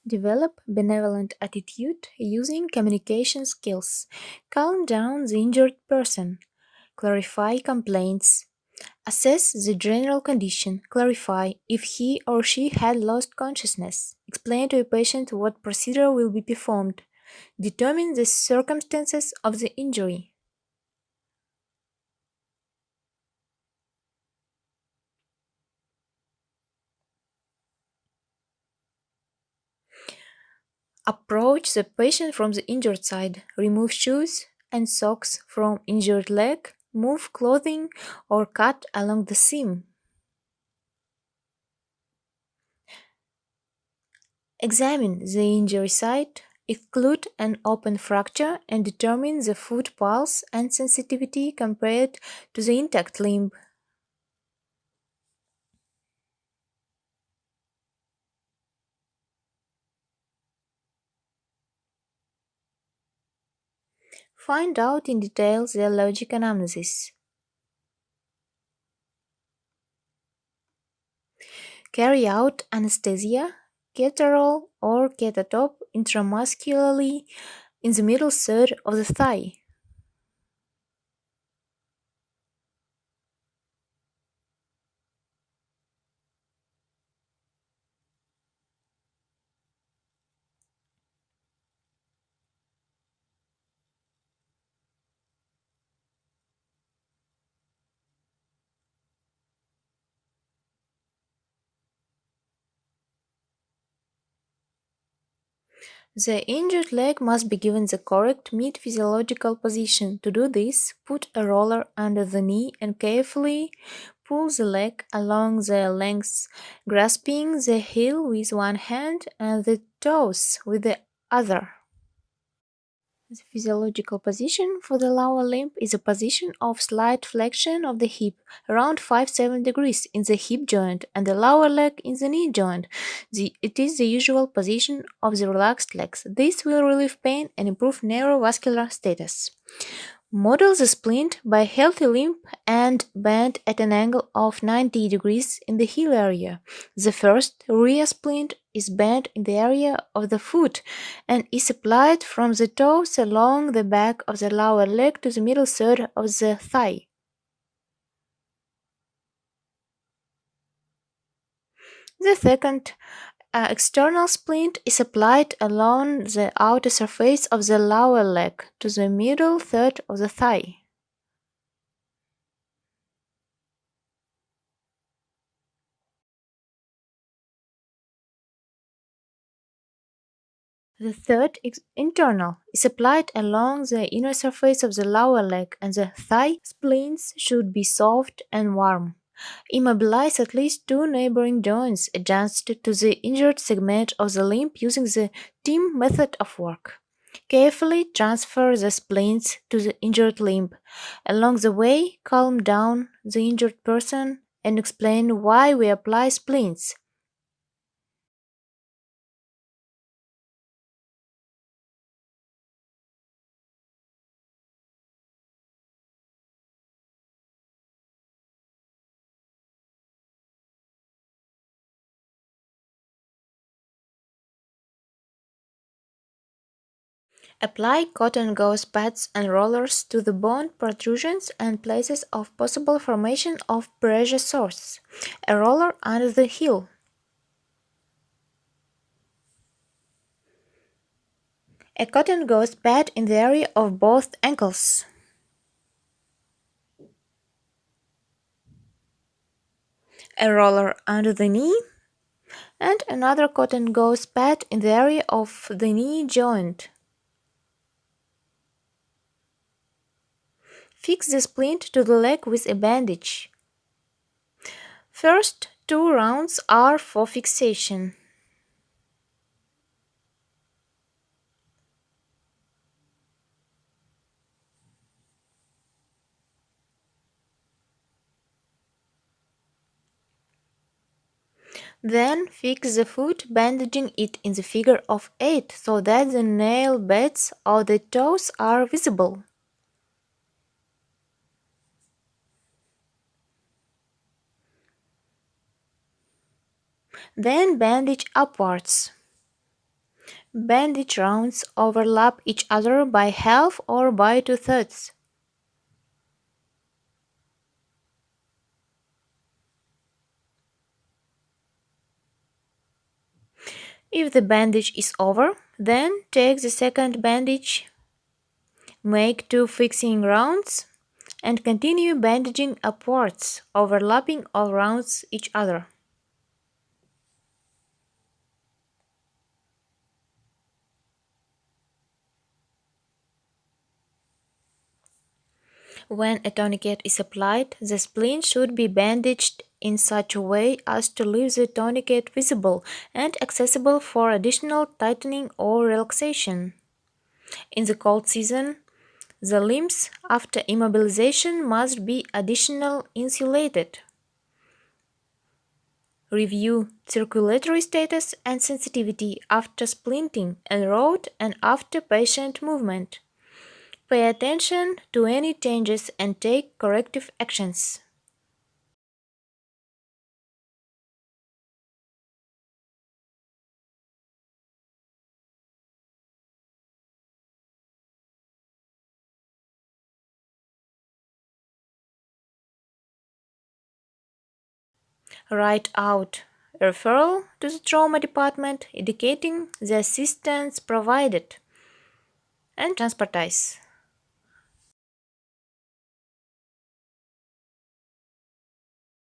Develop benevolent attitude using communication skills. Calm down the injured person. Clarify complaints. Assess the general condition. Clarify if he or she had lost consciousness. Explain to a patient what procedure will be performed. Determine the circumstances of the injury. Approach the patient from the injured side. Remove shoes and socks from injured leg. Move clothing or cut along the seam. Examine the injury site, exclude an open fracture, and determine the foot pulse and sensitivity compared to the intact limb. Find out in detail the logic anamnesis. Carry out anesthesia, cateral or catatop intramuscularly in the middle third of the thigh. The injured leg must be given the correct mid-physiological position. To do this, put a roller under the knee and carefully pull the leg along the length, grasping the heel with one hand and the toes with the other. The physiological position for the lower limb is a position of slight flexion of the hip, around 5-7 degrees in the hip joint and the lower leg in the knee joint. It is the usual position of the relaxed legs. This will relieve pain and improve neurovascular status. Model the splint by healthy limb and bend at an angle of 90 degrees in the heel area. The first rear splint is bent in the area of the foot and is applied from the toes along the back of the lower leg to the middle third of the thigh. The second external splint is applied along the outer surface of the lower leg to the middle third of the thigh. The third internal is applied along the inner surface of the lower leg, and the thigh splints should be soft and warm. Immobilize at least two neighboring joints adjacent to the injured segment of the limb using the TIM method of work. Carefully transfer the splints to the injured limb. Along the way, calm down the injured person and explain why we apply splints. Apply cotton gauze pads and rollers to the bone protrusions and places of possible formation of pressure source. A roller under the heel. A cotton gauze pad in the area of both ankles. A roller under the knee. And another cotton gauze pad in the area of the knee joint. Fix the splint to the leg with a bandage. First two rounds are for fixation. Then fix the foot, bandaging it in the figure of 8 so that the nail beds of the toes are visible. Then bandage upwards. Bandage rounds overlap each other by half or by two-thirds. If the bandage is over, then take the second bandage, make two fixing rounds, and continue bandaging upwards, overlapping all rounds each other. When a tourniquet is applied, the splint should be bandaged in such a way as to leave the tourniquet visible and accessible for additional tightening or relaxation. In the cold season, the limbs after immobilization must be additionally insulated. Review circulatory status and sensitivity after splinting, en-route and after patient movement. Pay attention to any changes and take corrective actions. Write out referral to the trauma department indicating the assistance provided and transportize.